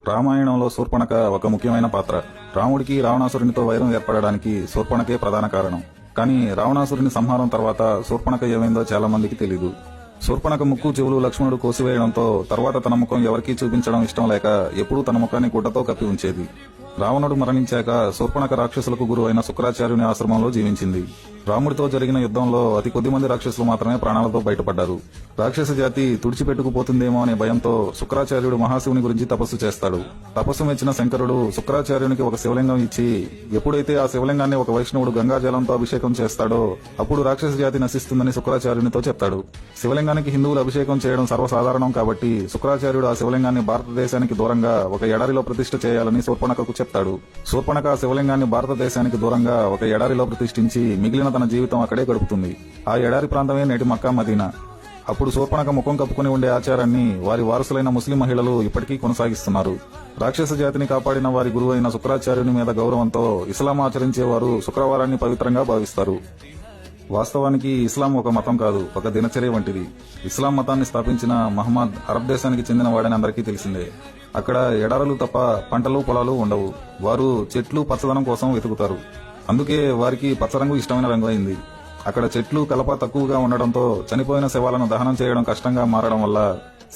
రామాయణంలో శూర్పణఖ ఒక ముఖ్యమైన పాత్ర. రాముడికి రావణాసురునితో వైరం ఏర్పడడానికి శూర్పణఖే ప్రధాన కారణం. కానీ రావణాసురుని సంహారం తర్వాత శూర్పణఖ ఏమైందో చాలా మందికి తెలీదు. శూర్పణఖ ముక్కు చెవులు లక్ష్మణుడు కోసివేయడంతో తర్వాత తన ముఖం ఎవరికీ చూపించడం ఇష్టం లేక ఎప్పుడూ తన ముఖాన్ని గుడ్డతో కప్పి ఉంచేది. రావణుడు మరణించాక శూర్పణఖ రాక్షసులకు గురువైన శుక్రాచార్యుని ఆశ్రమంలో జీవించింది. రాముడితో జరిగిన యుద్ధంలో అతి కొద్ది మంది రాక్షసులు మాత్రమే ప్రాణాలతో బయటపడ్డారు. రాక్షస జాతి తుడిచిపెట్టుకుపోతుందేమో అనే భయంతో శుక్రాచార్యుడు మహాశివుని గురించి తపస్సు చేస్తాడు. తపస్సు మెచ్చిన శంకరుడు శుక్రాచార్యునికి ఒక శివలింగం ఇచ్చి ఎప్పుడైతే ఆ శివలింగాన్ని ఒక వైష్ణవుడు గంగాజలంతో అభిషేకం చేస్తాడో అప్పుడు రాక్షస జాతి నశిస్తుందని శుక్రాచార్యునితో చెప్తాడు. శివలింగానికి హిందువులు అభిషేకం చేయడం సర్వసాధారణం కాబట్టి శుక్రాచార్యుడు ఆ శివలింగాన్ని భారతదేశానికి దూరంగా ఒక ఎడారిలో ప్రతిష్ఠ చేయాలని శూర్పణఖకు చెప్తాడు. శూర్పణఖ ఆ శివలింగాన్ని భారతదేశానికి దూరంగా ఒక ఎడారిలో ప్రతిష్ఠించి మిగిలిన తన జీవితం అక్కడే గడుపుతుంది. ఆ ఎడారి ప్రాంతమే నేటి మక్కా మదీనా. అప్పుడు శూర్పణఖ ముఖం కప్పుకుని ఉండే ఆచారాన్ని వారి వారసులైన ముస్లిం మహిళలు ఇప్పటికీ కొనసాగిస్తున్నారు. రాక్షస జాతిని కాపాడిన వారి గురువైన శుక్రాచార్యుని మీద గౌరవంతో ఇస్లాం ఆచరించేవారు శుక్రవారాన్ని పవిత్రంగా భావిస్తారు. వాస్తవానికి ఇస్లాం ఒక మతం కాదు, ఒక దినచర్య వంటిది. ఇస్లాం మతాన్ని స్థాపించిన మహమ్మద్ అరబ్ దేశానికి చెందిన వాడని అందరికీ తెలిసిందే. అక్కడ ఎడారులు తప్ప పంటలు పొలాలు ఉండవు. వారు చెట్లు పచ్చదనం కోసం వెతుకుతారు. అందుకే వారికి పచ్చరంగు ఇష్టమైన రంగు అయింది. అక్కడ చెట్లు కలప తక్కువగా ఉండడంతో చనిపోయిన శవాలను దహనం చేయడం కష్టంగా మారడం వల్ల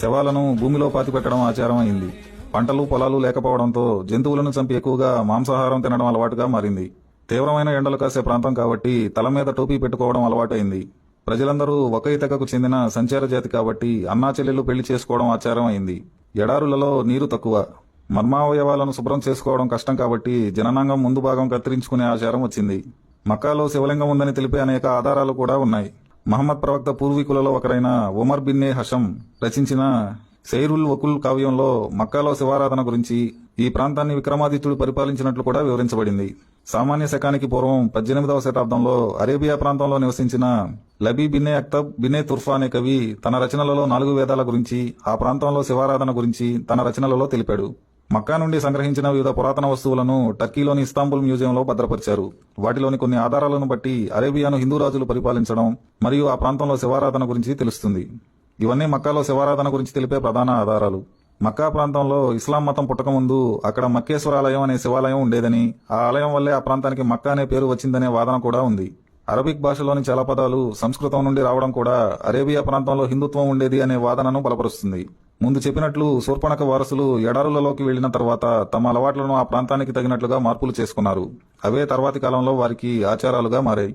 శవాలను భూమిలో పాతిపెట్టడం ఆచారం అయింది. పంటలు పొలాలు లేకపోవడంతో జంతువులను చంపి ఎక్కువగా మాంసాహారం తినడం అలవాటుగా మారింది. తీవ్రమైన ఎండలు కాసే ప్రాంతం కాబట్టి తల మీద టోపీ పెట్టుకోవడం అలవాటైంది. ప్రజలందరూ ఒకే తెగకు చెందిన సంచార జాతి కాబట్టి అన్నా చెల్లెలు పెళ్లి చేసుకోవడం ఆచారం అయింది. ఎడారులలో నీరు తక్కువ, మర్మావయవాలను శుభ్రం చేసుకోవడం కష్టం కాబట్టి జననాంగం ముందు భాగం కత్తిరించుకునే ఆచారం వచ్చింది. మక్కాలో శివలింగం ఉందని తెలిపే అనేక ఆధారాలు కూడా ఉన్నాయి. మహమ్మద్ ప్రవక్త పూర్వీకులలో ఒకరైన ఉమర్ బిన్నే హషం రచించిన సైరుల్ వకుల్ కావ్యంలో మక్కాలో శివారాధన గురించి, ఈ ప్రాంతాన్ని విక్రమాదిత్యుడు పరిపాలించినట్లు కూడా వివరించబడింది. సామాన్య శకానికి పూర్వం 18వ శతాబ్దంలో అరేబియా ప్రాంతంలో నివసించిన లబీ బిన్నే అక్తబ్ బిన్నే తుర్ఫా అనే కవి తన రచనలలో 4 వేదాల గురించి, ఆ ప్రాంతంలో శివారాధన గురించి తన రచనలలో తెలిపాడు. మక్కా నుండి సంగ్రహించిన వివిధ పురాతన వస్తువులను టర్కీలోని ఇస్తాంబుల్ మ్యూజియంలో భద్రపరిచారు. వాటిలోని కొన్ని ఆధారాలను బట్టి అరేబియాను హిందూ రాజులు పరిపాలించడం మరియు ఆ ప్రాంతంలో శివారాధన గురించి తెలుస్తుంది. ఇవన్నీ మక్కాలో శివారాధన గురించి తెలిపే ప్రధాన ఆధారాలు. మక్కా ప్రాంతంలో ఇస్లాం మతం పుట్టకముందు అక్కడ మక్కేశ్వరాలయం అనే శివాలయం ఉండేదని, ఆ ఆలయం వల్లే ఆ ప్రాంతానికి మక్కా అనే పేరు వచ్చిందనే వాదన కూడా ఉంది. అరబిక్ భాషలోని చాలా పదాలు సంస్కృతం నుండి రావడం కూడా అరేబియా ప్రాంతంలో హిందుత్వం ఉండేది అనే వాదనను బలపరుస్తుంది. ముందు చెప్పినట్లు శూర్పణఖ వారసులు ఎడారులలోకి వెళ్లిన తర్వాత తమ అలవాట్లను ఆ ప్రాంతానికి తగినట్లుగా మార్పులు చేసుకున్నారు. అవే తర్వాతి కాలంలో వారికి ఆచారాలుగా మారాయి.